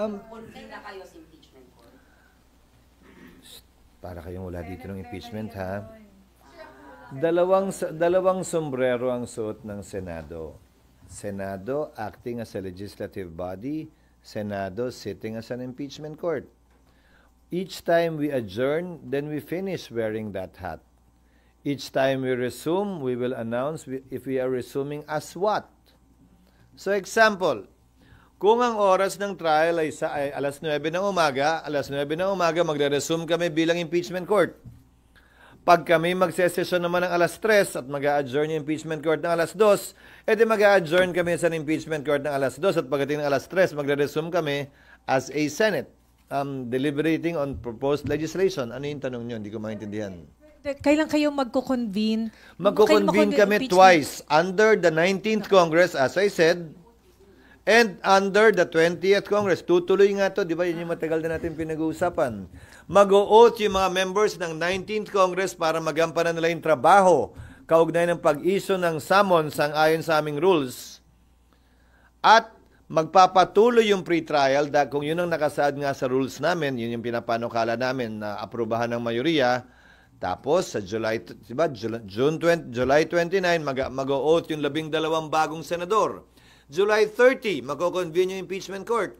Convene na kayo sa impeachment court. Para kayong wala dito ng impeachment, ha? Dalawang sombrero ang suot ng Senado. Senado acting as a legislative body, Senado sitting as an impeachment court. Each time we adjourn, then we finish wearing that hat. Each time we resume, we will announce if we are resuming as what. So example, kung ang oras ng trial ay alas 9 ng umaga, magre-resume kami bilang impeachment court. Pag kami magsesesyon naman ng alas 3 at mag-a-adjourn yung impeachment court ng alas 2, edi mag-a-adjourn kami sa impeachment court ng alas 2 at pagdating ng alas 3, magre-resume kami as a Senate deliberating on proposed legislation. Ano yung tanong nyo? Hindi ko maintindihan. Kailan kayo magko-convene? Magko-convene kami twice. Under the 19th Congress, as I said, and under the 20th Congress. Tutuloy nga to, di ba? Yun yung matagal na natin pinag-uusapan. Mag-o-oath yung mga members ng 19th Congress para magampanan nila yung trabaho kaugnay ng pag-issue ng summons sang ayon sa aming rules. At magpapatuloy yung pre-trial dahil kung yun ang nakasaad nga sa rules namin, yun yung pinapanukala namin na aprubahan ng mayoriya. Tapos sa July 29, mag-o-oath yung 12 bagong senador. July 30, magko-convene yung impeachment court.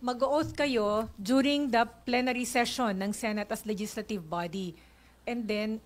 Mag-oath kayo during the plenary session ng Senate as legislative body. And then,